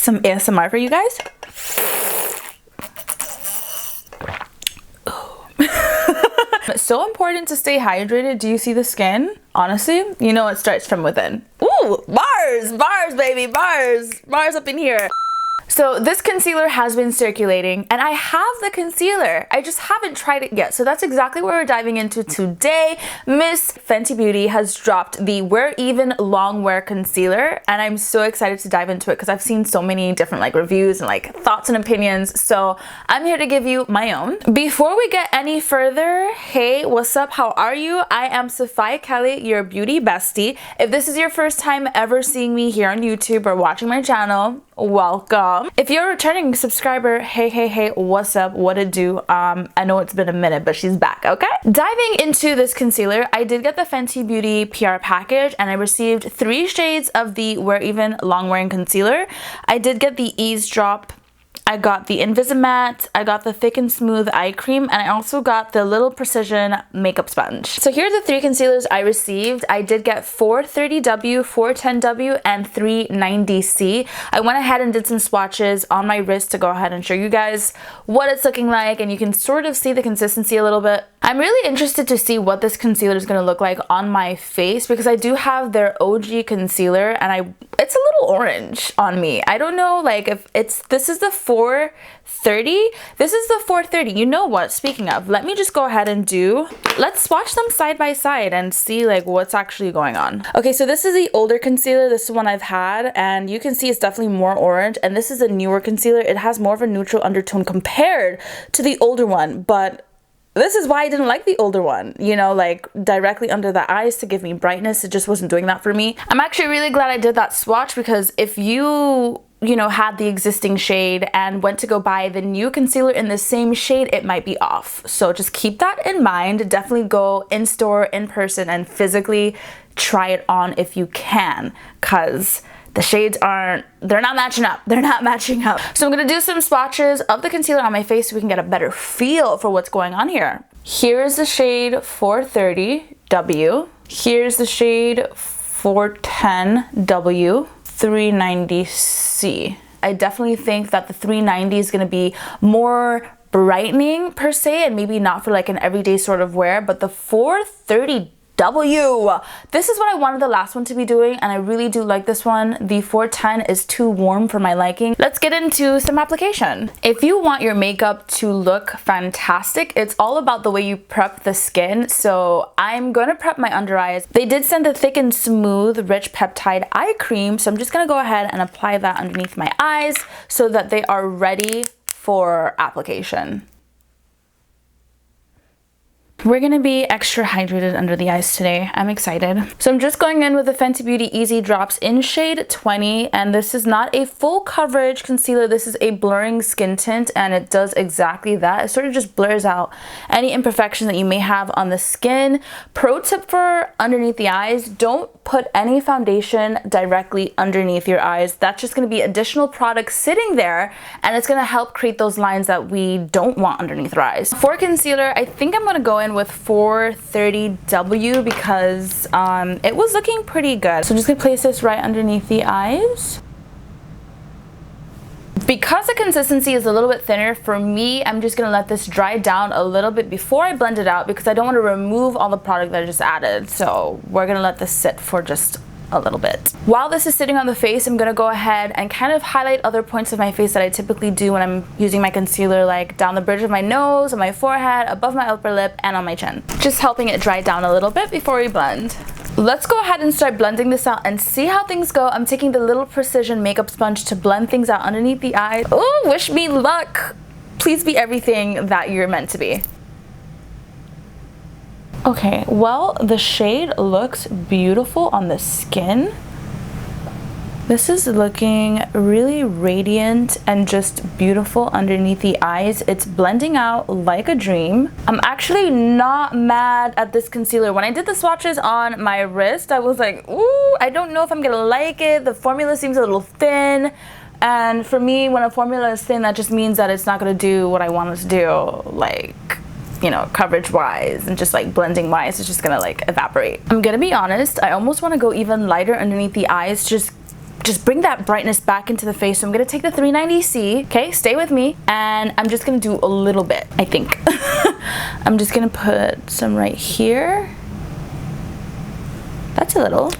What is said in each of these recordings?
some ASMR for you guys. It's so important to stay hydrated. Do you see the skin? Honestly, you know it starts from within. Ooh, bars, bars, baby, bars, bars up in here. So this concealer has been circulating and I have the concealer. I just haven't tried it yet. So that's exactly what we're diving into today. Miss Fenty Beauty has dropped the Wear Even Long Wear Concealer and I'm so excited to dive into it because I've seen so many different like reviews and like thoughts and opinions. So I'm here to give you my own. Before we get any further, hey, what's up? How are you? I am Safai Kelly, your beauty bestie. If this is your first time ever seeing me here on YouTube or watching my channel, welcome. If you're a returning subscriber, hey, what's up? What it do? I know it's been a minute, but she's back, okay? Diving into this concealer, I did get the Fenty Beauty PR package and I received 3 shades of the Wear Even Long Wearing Concealer. I did get the Ease Drop, I got the Invisimatte, I got the Thick and Smooth Eye Cream, and I also got the Little Precision Makeup Sponge. So here are the 3 concealers I received. I did get 430W, 410W, and 390C. I went ahead and did some swatches on my wrist to go ahead and show you guys what it's looking like, and you can sort of see the consistency a little bit. I'm really interested to see what this concealer is going to look like on my face because I do have their OG concealer and it's a little orange on me. I don't know like if this is the 430. This is the 430. You know what? Speaking of, let me just go ahead and let's swatch them side by side and see like what's actually going on. Okay, so this is the older concealer. This is one I've had and you can see it's definitely more orange, and this is a newer concealer. It has more of a neutral undertone compared to the older one, but this is why I didn't like the older one, you know, like directly under the eyes to give me brightness. It just wasn't doing that for me. I'm actually really glad I did that swatch because if you know, had the existing shade and went to go buy the new concealer in the same shade, it might be off. So just keep that in mind. Definitely go in store, in person, and physically try it on if you can, because the shades they're not matching up. They're not matching up. So I'm gonna do some swatches of the concealer on my face so we can get a better feel for what's going on here. Here's the shade 430W. Here's the shade 410W. 390C. I definitely think that the 390 is gonna be more brightening per se and maybe not for like an everyday sort of wear, but the 430W, this is what I wanted the last one to be doing, and I really do like this one. The 410 is too warm for my liking. Let's get into some application. If you want your makeup to look fantastic, it's all about the way you prep the skin. So I'm gonna prep my under eyes. They did send the Thick and Smooth Rich Peptide Eye Cream, so I'm just gonna go ahead and apply that underneath my eyes so that they are ready for application. We're gonna be extra hydrated under the eyes today. I'm excited. So I'm just going in with the Fenty Beauty Easy Drops in shade 20, and this is not a full coverage concealer. This is a blurring skin tint, and it does exactly that. It sort of just blurs out any imperfections that you may have on the skin. Pro tip for underneath the eyes, don't put any foundation directly underneath your eyes. That's just gonna be additional product sitting there, and it's gonna help create those lines that we don't want underneath our eyes. For concealer, I think I'm gonna go in with 430W because it was looking pretty good. So I'm just gonna place this right underneath the eyes. Because the consistency is a little bit thinner, for me, I'm just gonna let this dry down a little bit before I blend it out because I don't want to remove all the product that I just added. So we're gonna let this sit for just a little bit. While this is sitting on the face, I'm gonna go ahead and kind of highlight other points of my face that I typically do when I'm using my concealer, like down the bridge of my nose, on my forehead, above my upper lip, and on my chin. Just helping it dry down a little bit before we blend. Let's go ahead and start blending this out and see how things go. I'm taking the Little Precision Makeup Sponge to blend things out underneath the eyes. Oh, wish me luck. Please be everything that you're meant to be. Okay, well, the shade looks beautiful on the skin. This is looking really radiant and just beautiful underneath the eyes. It's blending out like a dream. I'm actually not mad at this concealer. When I did the swatches on my wrist, I was like, ooh, I don't know if I'm gonna like it. The formula seems a little thin. And for me, when a formula is thin, that just means that it's not gonna do what I want it to do. Like, you know, coverage wise and just like blending wise, it's just gonna like evaporate. I'm gonna be honest, I almost want to go even lighter underneath the eyes just just bring that brightness back into the face. So I'm gonna take the 390C, okay, stay with me, and I'm just gonna do a little bit, I think. I'm just gonna put some right here. That's a little.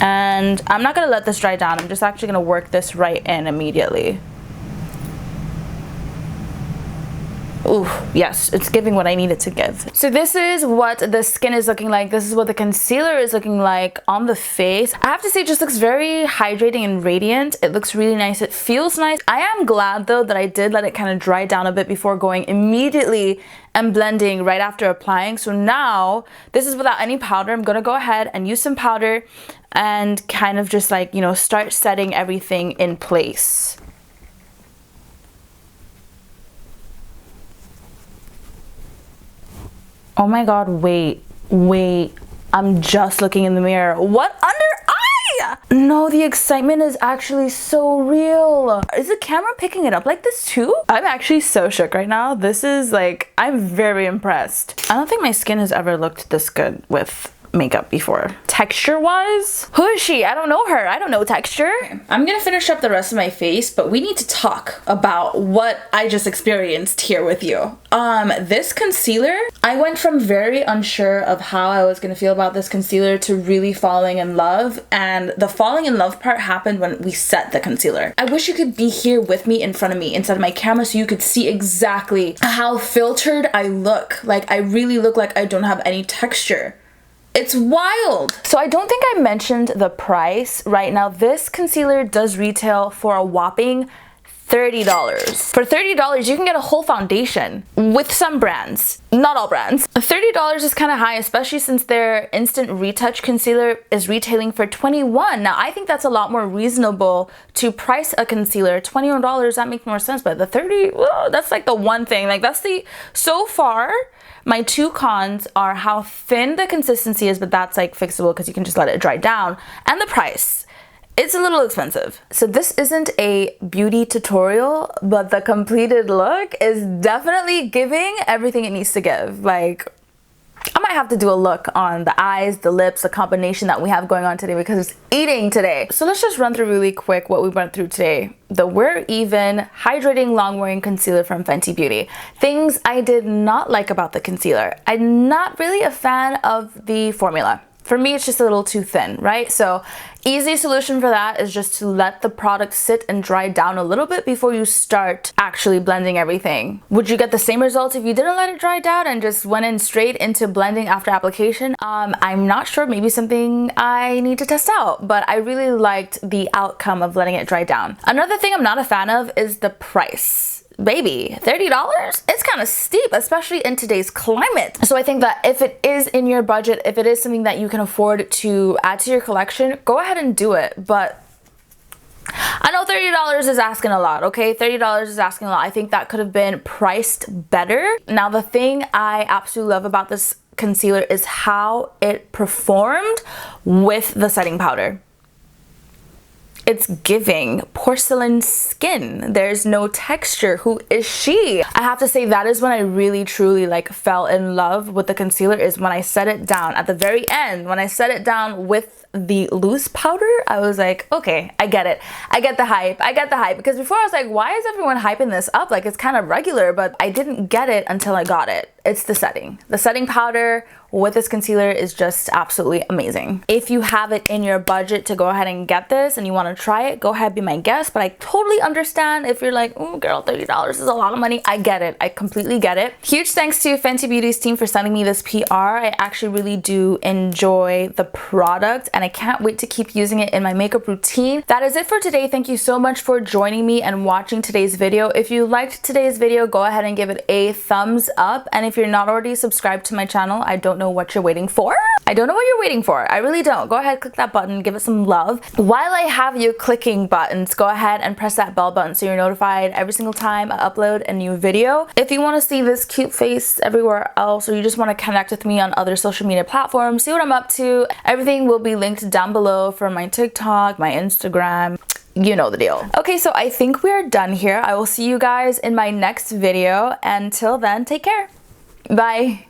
And I'm not gonna let this dry down. I'm just actually gonna work this right in immediately. Ooh, yes, it's giving what I need it to give. So this is what the skin is looking like. This is what the concealer is looking like on the face. I have to say, it just looks very hydrating and radiant. It looks really nice. It feels nice. I am glad though that I did let it kind of dry down a bit before going immediately and blending right after applying. So now this is without any powder. I'm gonna go ahead and use some powder and kind of just like, you know, start setting everything in place. Oh my god, wait, I'm just looking in the mirror. What under eye? No, the excitement is actually so real. Is the camera picking it up like this too? I'm actually so shook right now. This is like, I'm very impressed. I don't think my skin has ever looked this good with makeup before. Texture wise, who is she? I don't know her. I don't know texture. I'm gonna finish up the rest of my face, but we need to talk about what I just experienced here with you. This concealer, I went from very unsure of how I was gonna feel about this concealer to really falling in love, and the falling in love part happened when we set the concealer. I wish you could be here with me in front of me instead of my camera so you could see exactly how filtered I look. Like, I really look like I don't have any texture. It's wild. So I don't think I mentioned the price. Right now, this concealer does retail for a whopping $30. For $30, you can get a whole foundation with some brands, not all brands. $30 is kind of high, especially since their instant retouch concealer is retailing for $21. Now, I think that's a lot more reasonable to price a concealer. $21, that makes more sense, but the $30, well, that's like the one thing. Like, that's the, so far, my two cons are how thin the consistency is, but that's like fixable because you can just let it dry down, and the price. It's a little expensive. So this isn't a beauty tutorial, but the completed look is definitely giving everything it needs to give. Like, I might have to do a look on the eyes, the lips, the combination that we have going on today because it's eating today. So let's just run through really quick what we went through today. The Wear Even Hydrating Long Wearing Concealer from Fenty Beauty. Things I did not like about the concealer. I'm not really a fan of the formula. For me, it's just a little too thin, right? So easy solution for that is just to let the product sit and dry down a little bit before you start actually blending everything. Would you get the same results if you didn't let it dry down and just went in straight into blending after application? I'm not sure, maybe something I need to test out, but I really liked the outcome of letting it dry down. Another thing I'm not a fan of is the price. Baby, $30? It's kind of steep, especially in today's climate. So I think that if it is in your budget, if it is something that you can afford to add to your collection, go ahead and do it. But I know $30 is asking a lot, okay? $30 is asking a lot. I think that could have been priced better. Now, the thing I absolutely love about this concealer is how it performed with the setting powder. It's giving porcelain skin. There's no texture. Who is she? I have to say that is when I really truly like fell in love with the concealer, is when I set it down at the very end. When I set it down with the loose powder, I was like, okay, I get it. I get the hype. I get the hype. Because before I was like, why is everyone hyping this up? Like, it's kind of regular, but I didn't get it until I got it. It's the setting. The setting powder with this concealer is just absolutely amazing. If you have it in your budget to go ahead and get this and you want to try it, go ahead, be my guest. But I totally understand if you're like, oh girl, $30 is a lot of money. I get it. I completely get it. Huge thanks to Fenty Beauty's team for sending me this PR. I actually really do enjoy the product and I can't wait to keep using it in my makeup routine. That is it for today. Thank you so much for joining me and watching today's video. If you liked today's video, go ahead and give it a thumbs up. And if you're not already subscribed to my channel, I don't know what you're waiting for. I don't know what you're waiting for. I really don't. Go ahead, click that button, give it some love. While I have you clicking buttons, go ahead and press that bell button so you're notified every single time I upload a new video. If you want to see this cute face everywhere else, or you just want to connect with me on other social media platforms, see what I'm up to, everything will be linked down below for my TikTok, my Instagram. You know the deal. Okay, so I think we're done here. I will see you guys in my next video. Until then, take care. Bye.